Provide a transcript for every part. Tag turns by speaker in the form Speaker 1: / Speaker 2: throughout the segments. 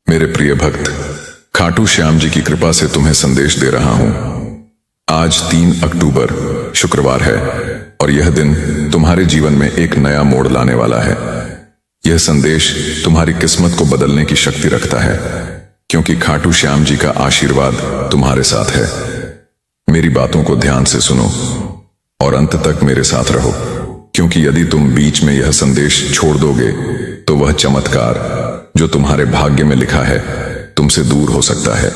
Speaker 1: मेरे प्रिय भक्त, खाटू श्याम जी की कृपा से तुम्हें संदेश दे रहा हूं। आज 3 अक्टूबर शुक्रवार है और यह दिन तुम्हारे जीवन में एक नया मोड़ लाने वाला है। यह संदेश तुम्हारी किस्मत को बदलने की शक्ति रखता है, क्योंकि खाटू श्याम जी का आशीर्वाद तुम्हारे साथ है। मेरी बातों को ध्यान से सुनो और अंत तक मेरे साथ रहो, क्योंकि यदि तुम बीच में यह संदेश छोड़ दोगे तो वह चमत्कार जो तुम्हारे भाग्य में लिखा है तुमसे दूर हो सकता है।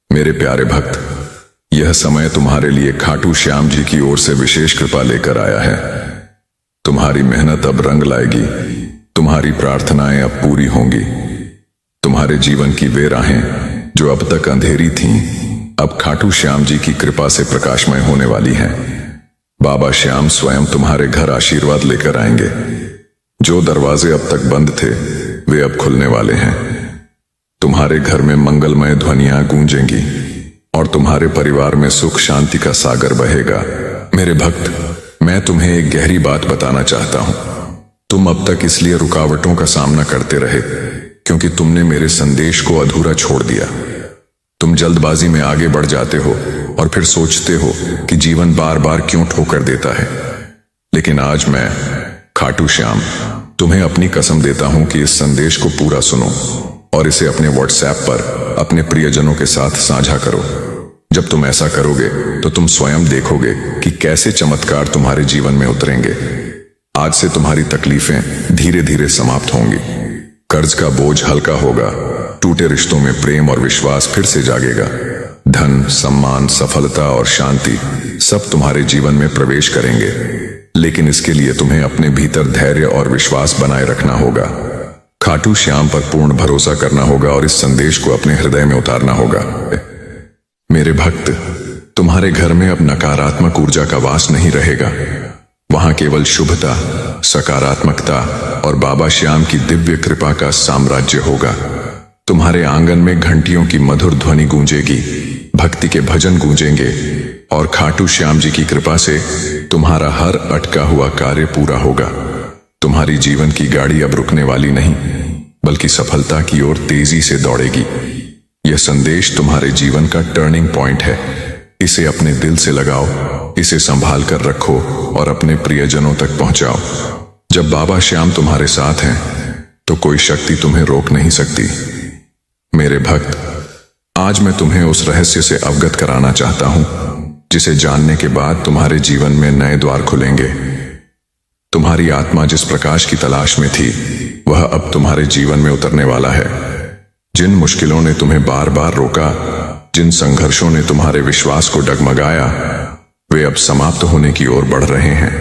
Speaker 1: मेरे प्यारे भक्त, यह समय तुम्हारे लिए खाटू श्याम जी की ओर से विशेष कृपा लेकर आया है। तुम्हारी मेहनत अब रंग लाएगी, तुम्हारी प्रार्थनाएं अब पूरी होंगी। तुम्हारे जीवन की वे राहें जो अब तक अंधेरी थीं, अब खाटू श्याम जी की कृपा से प्रकाशमय होने वाली हैं। बाबा श्याम स्वयं तुम्हारे घर आशीर्वाद लेकर आएंगे। जो दरवाजे अब तक बंद थे वे अब खुलने वाले हैं। तुम्हारे घर में मंगलमय ध्वनियां गूंजेंगी और तुम्हारे परिवार में सुख शांति का सागर बहेगा। मेरे भक्त, मैं तुम्हें एक गहरी बात बताना चाहता हूं। तुम अब तक इसलिए रुकावटों का सामना करते रहे क्योंकि तुमने मेरे संदेश को अधूरा छोड़ दिया। तुम जल्दबाजी में आगे बढ़ जाते हो और फिर सोचते हो कि जीवन बार बार क्यों ठोकर देता है। लेकिन आज मैं खाटू श्याम तुम्हें अपनी कसम देता हूं कि इस संदेश को पूरा सुनो और इसे अपने व्हाट्सएप पर अपने प्रियजनों के साथ साझा करो। जब तुम ऐसा करोगे तो तुम स्वयं देखोगे कि कैसे चमत्कार तुम्हारे जीवन में उतरेंगे। आज से तुम्हारी तकलीफें धीरे धीरे समाप्त होंगी, कर्ज का बोझ हल्का होगा, टूटे रिश्तों में प्रेम और विश्वास फिर से जागेगा। धन, सम्मान, सफलता और शांति सब तुम्हारे जीवन में प्रवेश करेंगे। लेकिन इसके लिए तुम्हें अपने भीतर धैर्य और विश्वास बनाए रखना होगा। खाटू श्याम पर पूर्ण भरोसा करना होगा और इस संदेश को अपने हृदय में उतारना होगा। मेरे भक्त, तुम्हारे घर में अब नकारात्मक ऊर्जा का वास नहीं रहेगा। वहां केवल शुभता, सकारात्मकता और बाबा श्याम की दिव्य कृपा का साम्राज्य होगा। तुम्हारे आंगन में घंटियों की मधुर ध्वनि गूंजेगी, भक्ति के भजन गूंजेंगे और खाटू श्याम जी की कृपा से तुम्हारा हर अटका हुआ कार्य पूरा होगा। तुम्हारी जीवन की गाड़ी अब रुकने वाली नहीं, बल्कि सफलता की ओर तेजी से दौड़ेगी। यह संदेश तुम्हारे जीवन का टर्निंग पॉइंट है। इसे अपने दिल से लगाओ, इसे संभाल कर रखो और अपने प्रियजनों तक पहुंचाओ। जब बाबा श्याम तुम्हारे साथ हैं तो कोई शक्ति तुम्हें रोक नहीं सकती। मेरे भक्त, आज मैं तुम्हें उस रहस्य से अवगत कराना चाहता हूं जिसे जानने के बाद तुम्हारे जीवन में नए द्वार खुलेंगे। तुम्हारी आत्मा जिस प्रकाश की तलाश में थी वह अब तुम्हारे जीवन में उतरने वाला है। जिन मुश्किलों ने तुम्हें बार बार रोका, जिन संघर्षों ने तुम्हारे विश्वास को डगमगाया, वे अब समाप्त होने की ओर बढ़ रहे हैं।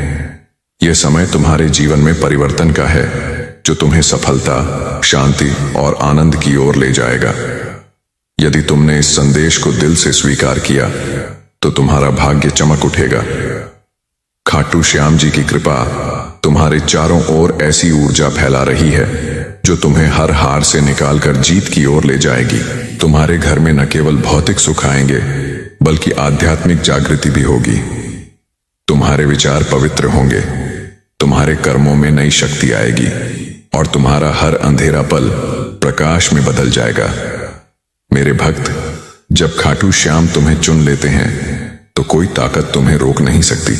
Speaker 1: यह समय तुम्हारे जीवन में परिवर्तन का है जो तुम्हें सफलता, शांति और आनंद की ओर ले जाएगा। यदि तुमने इस संदेश को दिल से स्वीकार किया तो तुम्हारा भाग्य चमक उठेगा। खाटू श्याम जी की कृपा तुम्हारे चारों ओर ऐसी ऊर्जा फैला रही है जो तुम्हें हर हार से निकालकर जीत की ओर ले जाएगी। तुम्हारे घर में न केवल भौतिक सुख आएंगे बल्कि आध्यात्मिक जागृति भी होगी। तुम्हारे विचार पवित्र होंगे, तुम्हारे कर्मों में नई शक्ति आएगी और तुम्हारा हर अंधेरा पल प्रकाश में बदल जाएगा। मेरे भक्त, जब खाटू श्याम तुम्हें चुन लेते हैं तो कोई ताकत तुम्हें रोक नहीं सकती।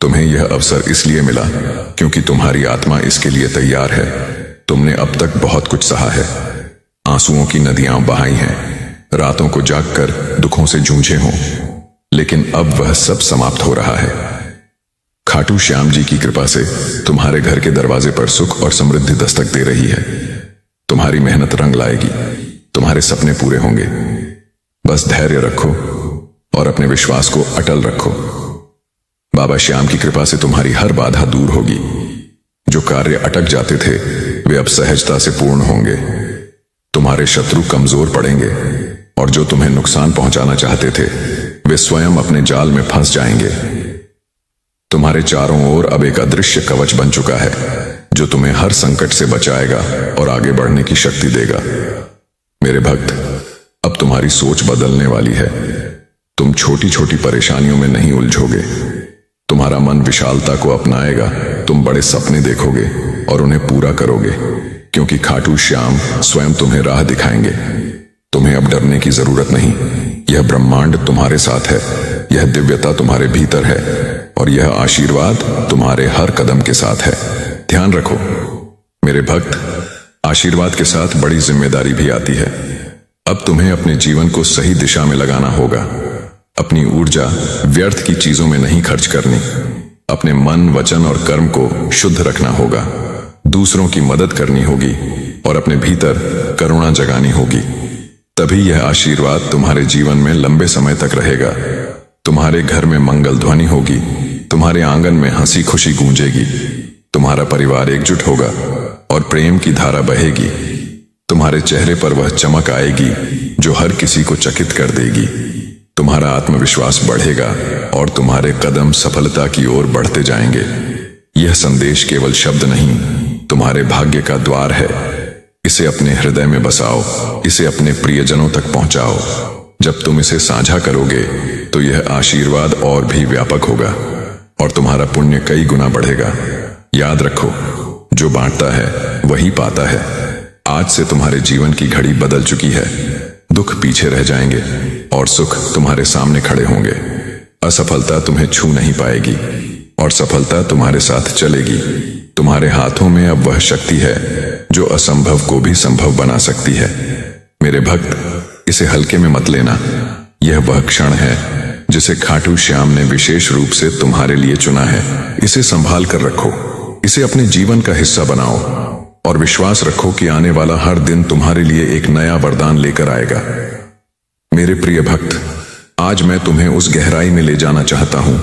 Speaker 1: तुम्हें यह अवसर इसलिए मिला क्योंकि तुम्हारी आत्मा इसके लिए तैयार है। तुमने अब तक बहुत कुछ सहा है, आंसुओं की नदियां बहाई हैं, रातों को जागकर दुखों से जूझे हों, लेकिन अब वह सब समाप्त हो रहा है। खाटू श्याम जी की कृपा से तुम्हारे घर के दरवाजे पर सुख और समृद्धि दस्तक दे रही है। तुम्हारी मेहनत रंग लाएगी, तुम्हारे सपने पूरे होंगे। बस धैर्य रखो और अपने विश्वास को अटल रखो। बाबा श्याम की कृपा से तुम्हारी हर बाधा दूर होगी। जो कार्य अटक जाते थे वे अब सहजता से पूर्ण होंगे। तुम्हारे शत्रु कमजोर पड़ेंगे और जो तुम्हें नुकसान पहुंचाना चाहते थे वे स्वयं अपने जाल में फंस जाएंगे। तुम्हारे चारों ओर अब एक अदृश्य कवच बन चुका है जो तुम्हें हर संकट से बचाएगा और आगे बढ़ने की शक्ति देगा। मेरे भक्त, अब तुम्हारी सोच बदलने वाली है। तुम छोटी छोटी परेशानियों में नहीं उलझोगे। तुम्हारा मन विशालता को अपनाएगा। तुम बड़े सपने देखोगे और उन्हें पूरा करोगे, क्योंकि खाटू श्याम स्वयं तुम्हें राह दिखाएंगे। तुम्हें अब डरने की जरूरत नहीं। यह ब्रह्मांड तुम्हारे साथ है, यह दिव्यता तुम्हारे भीतर है और यह आशीर्वाद तुम्हारे हर कदम के साथ है। ध्यान रखो मेरे भक्त, आशीर्वाद के साथ बड़ी जिम्मेदारी भी आती है। अब तुम्हें अपने जीवन को सही दिशा में लगाना होगा। अपनी ऊर्जा व्यर्थ की चीजों में नहीं खर्च करनी। अपने मन, वचन और कर्म को शुद्ध रखना होगा। दूसरों की मदद करनी होगी और अपने भीतर करुणा जगानी होगी। तभी यह आशीर्वाद तुम्हारे जीवन में लंबे समय तक रहेगा। तुम्हारे घर में मंगल ध्वनि होगी, तुम्हारे आंगन में हंसी खुशी गूंजेगी, तुम्हारा परिवार एकजुट होगा और प्रेम की धारा बहेगी। तुम्हारे चेहरे पर वह चमक आएगी जो हर किसी को चकित कर देगी। तुम्हारा आत्मविश्वास बढ़ेगा और तुम्हारे कदम सफलता की ओर बढ़ते जाएंगे। यह संदेश केवल शब्द नहीं, तुम्हारे भाग्य का द्वार है। इसे अपने हृदय में बसाओ, इसे अपने प्रियजनों तक पहुंचाओ। जब तुम इसे साझा करोगे तो यह आशीर्वाद और भी व्यापक होगा और तुम्हारा पुण्य कई गुना बढ़ेगा। याद रखो, जो बांटता है वही पाता है। आज से तुम्हारे जीवन की घड़ी बदल चुकी है। दुख पीछे रह जाएंगे और सुख तुम्हारे सामने खड़े होंगे। असफलता तुम्हें छू नहीं पाएगी और सफलता तुम्हारे साथ चलेगी। तुम्हारे हाथों में अब वह शक्ति है जो असंभव को भी संभव बना सकती है। मेरे भक्त, इसे हल्के में मत लेना। यह वह क्षण है जिसे खाटू श्याम ने विशेष रूप से तुम्हारे लिए चुना है। इसे संभाल कर रखो, इसे अपने जीवन का हिस्सा बनाओ और विश्वास रखो कि आने वाला हर दिन तुम्हारे लिए एक नया वरदान लेकर आएगा। मेरे प्रिय भक्त, आज मैं तुम्हें उस गहराई में ले जाना चाहता हूं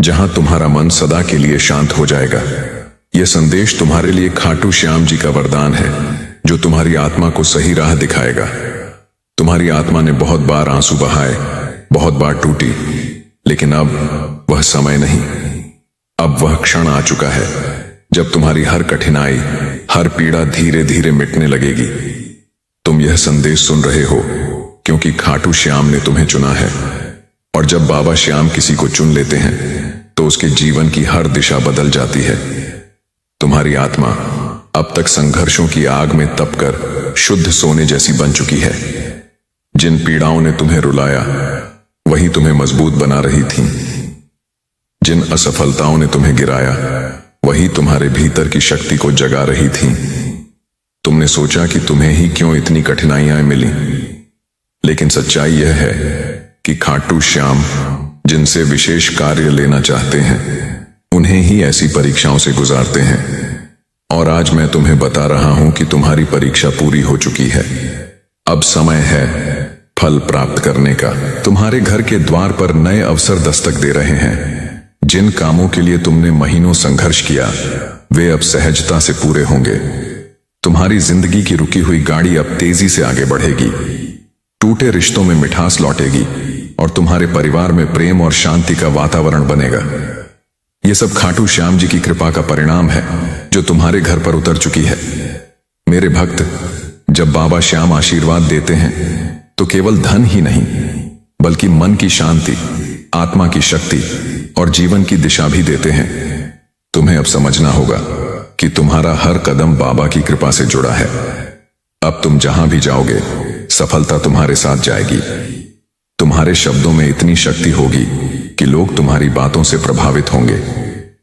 Speaker 1: जहां तुम्हारा मन सदा के लिए शांत हो जाएगा। यह संदेश तुम्हारे लिए खाटू श्याम जी का वरदान है जो तुम्हारी आत्मा को सही राह दिखाएगा। तुम्हारी आत्मा ने बहुत बार आंसू बहाए, बहुत बार टूटी, लेकिन अब वह समय नहीं, अब वह क्षण आ चुका है जब तुम्हारी हर कठिनाई, हर पीड़ा धीरे धीरे मिटने लगेगी। तुम यह संदेश सुन रहे हो क्योंकि खाटू श्याम ने तुम्हें चुना है और जब बाबा श्याम किसी को चुन लेते हैं तो उसके जीवन की हर दिशा बदल जाती है। तुम्हारी आत्मा अब तक संघर्षों की आग में तपकर शुद्ध सोने जैसी बन चुकी है। जिन पीड़ाओं ने तुम्हें रुलाया वही तुम्हें मजबूत बना रही थीं। जिन असफलताओं ने तुम्हें गिराया वही तुम्हारे भीतर की शक्ति को जगा रही थीं। तुमने सोचा कि तुम्हें ही क्यों इतनी कठिनाइयां मिली, लेकिन सच्चाई यह है कि खाटू श्याम जिनसे विशेष कार्य लेना चाहते हैं उन्हें ही ऐसी परीक्षाओं से गुजारते हैं। और आज मैं तुम्हें बता रहा हूं कि तुम्हारी परीक्षा पूरी हो चुकी है। अब समय है फल प्राप्त करने का। तुम्हारे घर के द्वार पर नए अवसर दस्तक दे रहे हैं। जिन कामों के लिए तुमने महीनों संघर्ष किया वे अब सहजता से पूरे होंगे। तुम्हारी जिंदगी की रुकी हुई गाड़ी अब तेजी से आगे बढ़ेगी। टूटे रिश्तों में मिठास लौटेगी और तुम्हारे परिवार में प्रेम और शांति का वातावरण बनेगा। यह सब खाटू श्याम जी की कृपा का परिणाम है जो तुम्हारे घर पर उतर चुकी है। मेरे भक्त, जब बाबा श्याम आशीर्वाद देते हैं तो केवल धन ही नहीं बल्कि मन की शांति, आत्मा की शक्ति और जीवन की दिशा भी देते हैं। तुम्हें अब समझना होगा कि तुम्हारा हर कदम बाबा की कृपा से जुड़ा है। अब तुम जहां भी जाओगे सफलता तुम्हारे साथ जाएगी। तुम्हारे शब्दों में इतनी शक्ति होगी कि लोग तुम्हारी बातों से प्रभावित होंगे।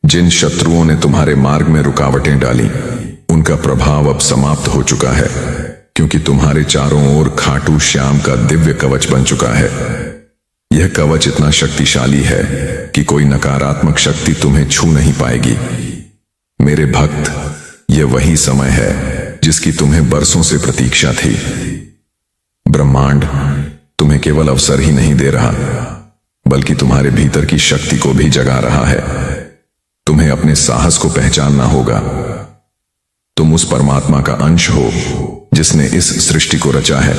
Speaker 1: जिन शत्रुओं ने तुम्हारे मार्ग में रुकावटें डाली उनका प्रभाव अब समाप्त हो चुका है, क्योंकि तुम्हारे चारों ओर खाटू श्याम का दिव्य कवच बन चुका है। यह कवच इतना शक्तिशाली है कि कोई नकारात्मक शक्ति तुम्हें छू नहीं पाएगी। मेरे भक्त, यह वही समय है जिसकी तुम्हें बरसों से प्रतीक्षा थी। ब्रह्मांड तुम्हें केवल अवसर ही नहीं दे रहा बल्कि तुम्हारे भीतर की शक्ति को भी जगा रहा है। तुम्हें अपने साहस को पहचानना होगा। तुम उस परमात्मा का अंश हो जिसने इस सृष्टि को रचा है।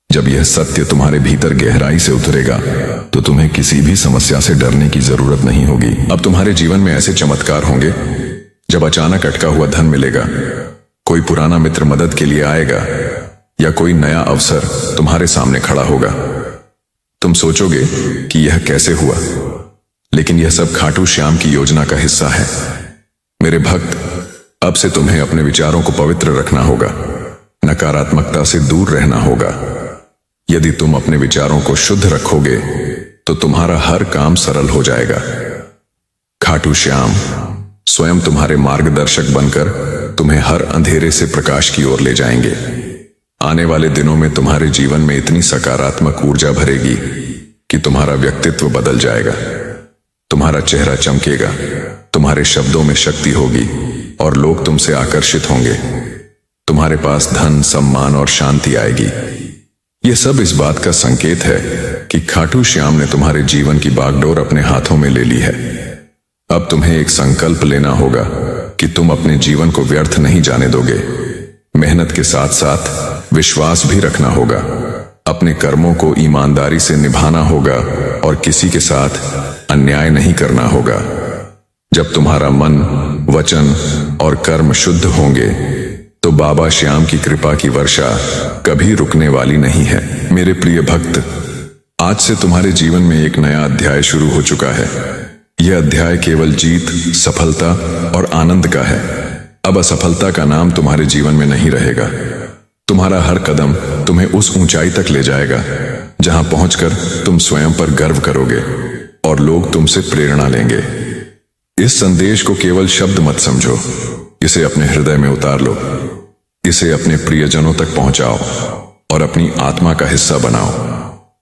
Speaker 1: जब यह सत्य तुम्हारे भीतर गहराई से उतरेगा तो तुम्हें किसी भी समस्या से डरने की जरूरत नहीं होगी। अब तुम्हारे जीवन में ऐसे चमत्कार होंगे जब अचानक अटका हुआ धन मिलेगा, कोई पुराना मित्र मदद के लिए आएगा या कोई नया अवसर तुम्हारे सामने खड़ा होगा। तुम सोचोगे कि यह कैसे हुआ, लेकिन यह सब खाटू श्याम की योजना का हिस्सा है। मेरे भक्त, अब से तुम्हें अपने विचारों को पवित्र रखना होगा, नकारात्मकता से दूर रहना होगा। यदि तुम अपने विचारों को शुद्ध रखोगे तो तुम्हारा हर काम सरल हो जाएगा। खाटू श्याम स्वयं तुम्हारे मार्गदर्शक बनकर तुम्हें हर अंधेरे से प्रकाश की ओर ले जाएंगे। आने वाले दिनों में तुम्हारे जीवन में इतनी सकारात्मक ऊर्जा भरेगी कि तुम्हारा व्यक्तित्व बदल जाएगा। तुम्हारा चेहरा चमकेगा, तुम्हारे शब्दों में शक्ति होगी और लोग तुमसे आकर्षित होंगे। तुम्हारे पास धन, सम्मान और शांति आएगी। यह सब इस बात का संकेत है कि खाटू श्याम ने तुम्हारे जीवन की बागडोर अपने हाथों में ले ली है। अब तुम्हें एक संकल्प लेना होगा कि तुम अपने जीवन को व्यर्थ नहीं जाने दोगे। मेहनत के साथ साथ विश्वास भी रखना होगा। अपने कर्मों को ईमानदारी से निभाना होगा और किसी के साथ अन्याय नहीं करना होगा। जब तुम्हारा मन, वचन और कर्म शुद्ध होंगे तो बाबा श्याम की कृपा की वर्षा कभी रुकने वाली नहीं है। मेरे प्रिय भक्त, आज से तुम्हारे जीवन में एक नया अध्याय शुरू हो चुका है। यह अध्याय केवल जीत, सफलता और आनंद का है। अब असफलता का नाम तुम्हारे जीवन में नहीं रहेगा। तुम्हारा हर कदम तुम्हें उस ऊंचाई तक ले जाएगा जहां पहुंचकर तुम स्वयं पर गर्व करोगे और लोग तुमसे प्रेरणा लेंगे। इस संदेश को केवल शब्द मत समझो, इसे अपने हृदय में उतार लो। इसे अपने प्रियजनों तक पहुंचाओ और अपनी आत्मा का हिस्सा बनाओ।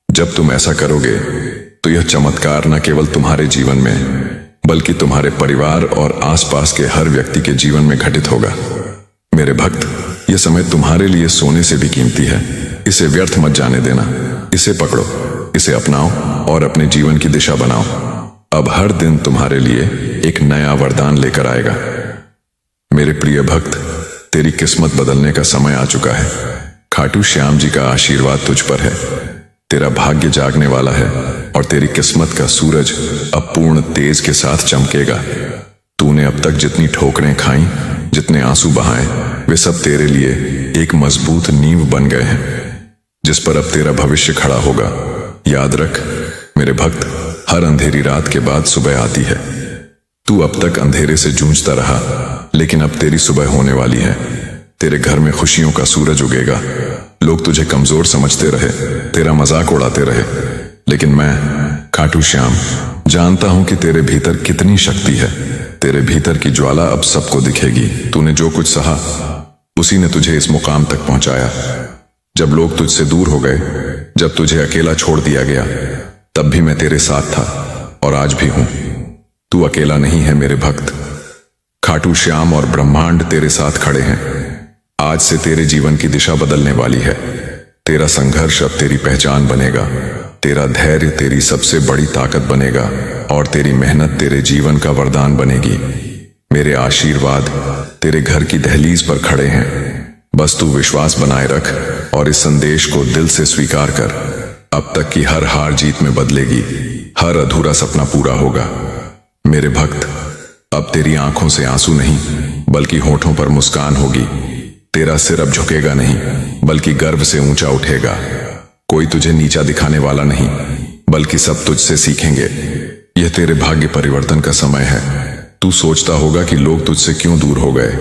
Speaker 1: जब तुम ऐसा करोगे तो यह चमत्कार न केवल तुम्हारे जीवन में बल्कि तुम्हारे परिवार और आसपास के हर व्यक्ति के जीवन में घटित होगा। मेरे भक्त, यह समय तुम्हारे लिए सोने से भी कीमती है। इसे व्यर्थ मत जाने देना। इसे पकड़ो, इसे अपनाओ और अपने जीवन की दिशा बनाओ। अब हर दिन तुम्हारे लिए एक नया वरदान लेकर आएगा। मेरे प्रिय भक्त, तेरी किस्मत बदलने का समय आ चुका है। खाटू श्याम जी का आशीर्वाद तुझ पर है। तेरा भाग्य जागने वाला है और तेरी किस्मत का सूरज अब पूर्ण तेज के साथ चमकेगा। तूने अब तक जितनी ठोकरें खाई, जितने आंसू बहाए, वे सब तेरे लिए एक मजबूत नींव बन गए हैं जिस पर अब तेरा भविष्य खड़ा होगा। याद रख मेरे भक्त, हर अंधेरी रात के बाद सुबह आती है। तू अब तक अंधेरे से जूझता रहा, लेकिन अब तेरी सुबह होने वाली है। तेरे घर में खुशियों का सूरज उगेगा। लोग तुझे कमजोर समझते रहे, तेरा मजाक उड़ाते रहे, लेकिन मैं खाटू श्याम जानता हूं कि तेरे भीतर कितनी शक्ति है। तेरे भीतर की ज्वाला अब सबको दिखेगी। तूने जो कुछ सहा उसी ने तुझे इस मुकाम तक पहुंचाया। जब लोग तुझसे दूर हो गए, जब तुझे अकेला छोड़ दिया गया, तब भी मैं तेरे साथ था और आज भी हूं। तू अकेला नहीं है मेरे भक्त। खाटू श्याम और ब्रह्मांड तेरे साथ खड़े हैं। आज से तेरे जीवन की दिशा बदलने वाली है। तेरा संघर्ष अब तेरी पहचान बनेगा। तेरा धैर्य तेरी सबसे बड़ी ताकत बनेगा और तेरी मेहनत तेरे जीवन का वरदान बनेगी। मेरे आशीर्वाद तेरे घर की दहलीज पर खड़े हैं। बस तू विश्वास बनाए रख और इस संदेश को दिल से स्वीकार कर। अब तक की हर हार जीत में बदलेगी, हर अधूरा सपना पूरा होगा। मेरे भक्त, अब तेरी आंखों से आंसू नहीं बल्कि होठों पर मुस्कान होगी। तेरा सिर अब झुकेगा नहीं बल्कि गर्व से ऊंचा उठेगा। कोई तुझे नीचा दिखाने वाला नहीं बल्कि सब तुझसे सीखेंगे। यह तेरे भाग्य परिवर्तन का समय है। तू सोचता होगा कि लोग तुझसे क्यों दूर हो गए,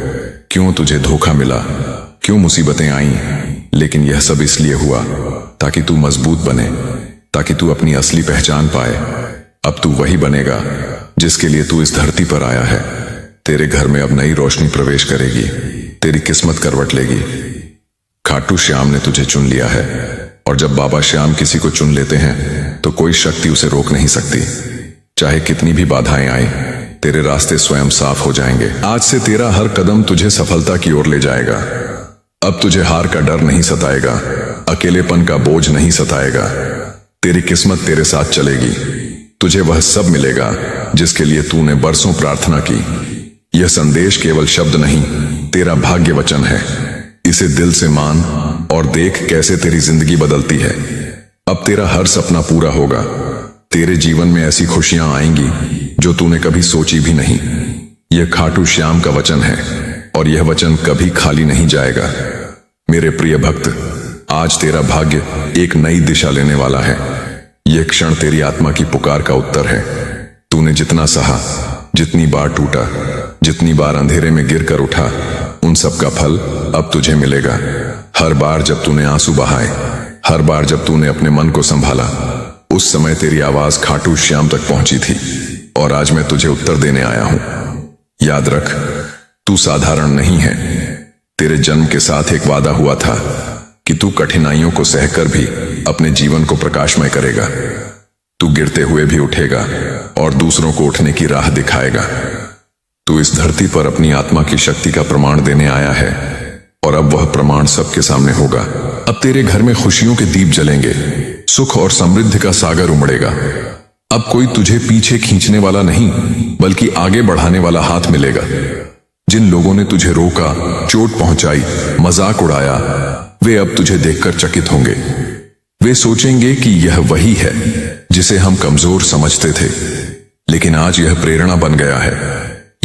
Speaker 1: क्यों तुझे धोखा मिला, क्यों मुसीबतें आईं, लेकिन यह सब इसलिए हुआ ताकि तू मजबूत बने, ताकि तू अपनी असली पहचान पाए। अब तू वही बनेगा जिसके लिए तू इस धरती पर आया है। तेरे घर में अब नई रोशनी प्रवेश करेगी, तेरी किस्मत करवट लेगी। खाटू श्याम ने तुझे चुन लिया है और जब बाबा श्याम किसी को चुन लेते हैं तो कोई शक्ति उसे रोक नहीं सकती। चाहे कितनी भी बाधाएं आए, तेरे रास्ते स्वयं साफ हो जाएंगे। आज से तेरा हर कदम तुझे सफलता की ओर ले जाएगा। अब तुझे हार का डर नहीं सताएगा, अकेलेपन का बोझ नहीं सताएगा। तेरी किस्मत तेरे साथ चलेगी। तुझे वह सब मिलेगा जिसके लिए तूने बरसों प्रार्थना की। यह संदेश केवल शब्द नहीं, तेरा भाग्य वचन है। इसे दिल से मान और देख कैसे तेरी जिंदगी बदलती है। अब तेरा हर सपना पूरा होगा। तेरे जीवन में ऐसी खुशियां आएंगी जो तूने कभी सोची भी नहीं। यह खाटू श्याम का वचन है और यह वचन कभी खाली नहीं जाएगा। मेरे प्रिय भक्त, आज तेरा भाग्य एक नई दिशा लेने वाला है। यह क्षण तेरी आत्मा की पुकार का उत्तर है। तूने जितना सहा, जितनी बार टूटा, जितनी बार अंधेरे में गिर कर उठा, उन सब का फल अब तुझे मिलेगा। हर बार जब तूने आंसू बहाए, हर बार जब तूने अपने मन को संभाला, उस समय तेरी आवाज खाटू श्याम तक पहुंची थी। और आज मैं तुझे उत्तर देने आया हूं। याद रख, तू साधारण नहीं है। तेरे जन्म के साथ एक वादा हुआ था कि तू कठिनाइयों को सहकर भी अपने जीवन को प्रकाशमय करेगा। तू गिरते हुए भी उठेगा और दूसरों को उठने की राह दिखाएगा। तू इस धरती पर अपनी आत्मा की शक्ति का प्रमाण देने आया है, और अब वह प्रमाण सबके सामने होगा। अब तेरे घर में खुशियों के दीप जलेंगे, सुख और समृद्धि का सागर उमड़ेगा। अब कोई तुझे पीछे खींचने वाला नहीं, बल्कि आगे बढ़ाने वाला हाथ मिलेगा। जिन लोगों ने तुझे रोका, चोट पहुंचाई, मजाक उड़ाया, वे अब तुझे देखकर चकित होंगे। वे सोचेंगे कि यह वही है जिसे हम कमजोर समझते थे, लेकिन आज यह प्रेरणा बन गया है।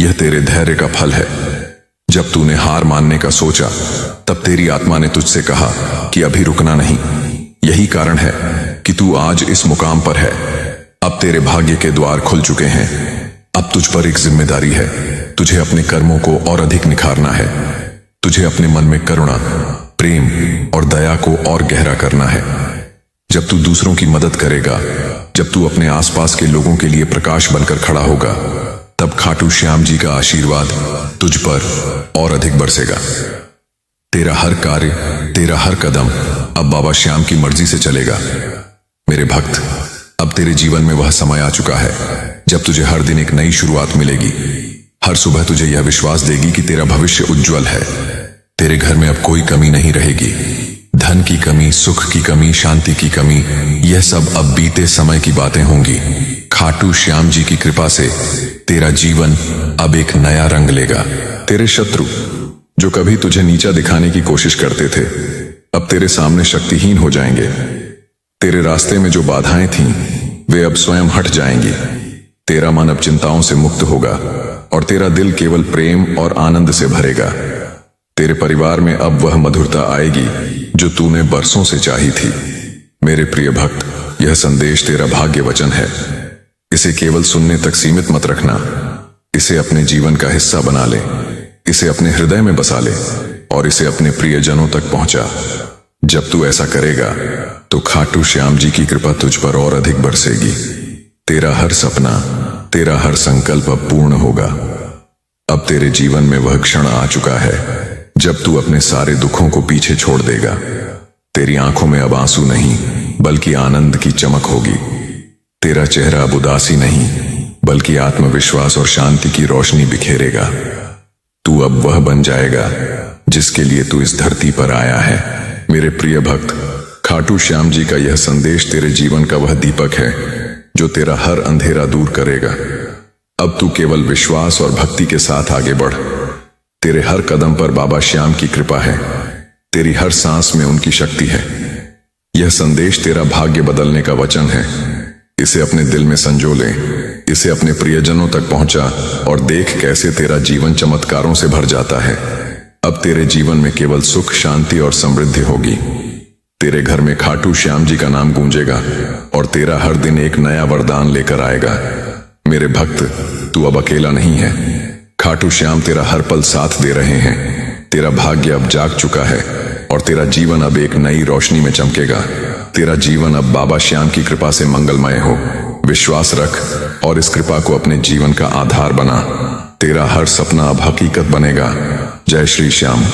Speaker 1: यह तेरे धैर्य का फल है। जब तूने हार मानने का सोचा, तब तेरी आत्मा ने तुझसे कहा कि अभी रुकना नहीं। यही कारण है कि तू आज इस मुकाम पर है। अब तेरे भाग्य के द्वार खुल चुके हैं। अब तुझ पर एक जिम्मेदारी है। तुझे अपने कर्मों को और अधिक निखारना है। तुझे अपने मन में करुणा, प्रेम और दया को और गहरा करना है। जब तू दूसरों की मदद करेगा, जब तू अपने आसपास के लोगों के लिए प्रकाश बनकर खड़ा होगा, तब खाटू श्याम जी का आशीर्वाद तुझ पर और अधिक बरसेगा। तेरा हर कार्य, तेरा हर कदम अब बाबा श्याम की मर्जी से चलेगा। मेरे भक्त, अब तेरे जीवन में वह समय आ चुका है जब तुझे हर दिन एक नई शुरुआत मिलेगी। हर सुबह तुझे यह विश्वास देगी कि तेरा भविष्य उज्जवल है। तेरे घर में अब कोई कमी नहीं रहेगी। धन की कमी, सुख की कमी, शांति की कमी, यह सब अब बीते समय की बातें होंगी। खाटू श्याम जी की कृपा से तेरा जीवन अब एक नया रंग लेगा। तेरे शत्रु जो कभी तुझे नीचा दिखाने की कोशिश करते थे, अब तेरे सामने शक्तिहीन हो जाएंगे। तेरे रास्ते में जो बाधाएं थीं, वे अब स्वयं हट जाएंगी। तेरा मन अब चिंताओं से मुक्त होगा और तेरा दिल केवल प्रेम और आनंद से भरेगा। तेरे परिवार में अब वह मधुरता आएगी जो तूने बरसों से चाही थी। मेरे प्रिय भक्त, यह संदेश तेरा भाग्य वचन है। इसे केवल सुनने तक सीमित मत रखना। इसे अपने जीवन का हिस्सा बना ले। इसे अपने हृदय में बसा ले और इसे अपने प्रियजनों तक पहुंचा। जब तू ऐसा करेगा तो खाटू श्याम जी की कृपा तुझ पर और अधिक बरसेगी। तेरा हर सपना, तेरा हर संकल्प अब पूर्ण होगा। अब तेरे जीवन में वह क्षण आ चुका है जब तू अपने सारे दुखों को पीछे छोड़ देगा। तेरी आंखों में अब आंसू नहीं, बल्कि आनंद की चमक होगी। तेरा चेहरा अब उदासी नहीं, बल्कि आत्मविश्वास और शांति की रोशनी बिखेरेगा। तू अब वह बन जाएगा जिसके लिए तू इस धरती पर आया है। मेरे प्रिय भक्त, खाटू श्याम जी का यह संदेश तेरे जीवन का वह दीपक है जो तेरा हर अंधेरा दूर करेगा। अब तू केवल विश्वास और भक्ति के साथ आगे बढ़। तेरे हर कदम पर बाबा श्याम की कृपा है। तेरी हर सांस में उनकी शक्ति है। यह संदेश तेरा भाग्य बदलने का वचन है। इसे अपने दिल में संजो ले। इसे अपने प्रियजनों तक पहुंचा और देख कैसे तेरा जीवन चमत्कारों से भर जाता है। अब तेरे जीवन में केवल सुख, शांति और समृद्धि होगी। तेरे घर में खाटू श्याम जी का नाम गूंजेगा और तेरा हर दिन एक नया वरदान लेकर आएगा। मेरे भक्त, तू अब अकेला नहीं है। खाटू श्याम तेरा हर पल साथ दे रहे हैं। तेरा भाग्य अब जाग चुका है और तेरा जीवन अब एक नई रोशनी में चमकेगा। तेरा जीवन अब बाबा श्याम की कृपा से मंगलमय हो। विश्वास रख और इस कृपा को अपने जीवन का आधार बना। तेरा हर सपना अब हकीकत बनेगा। जय श्री श्याम।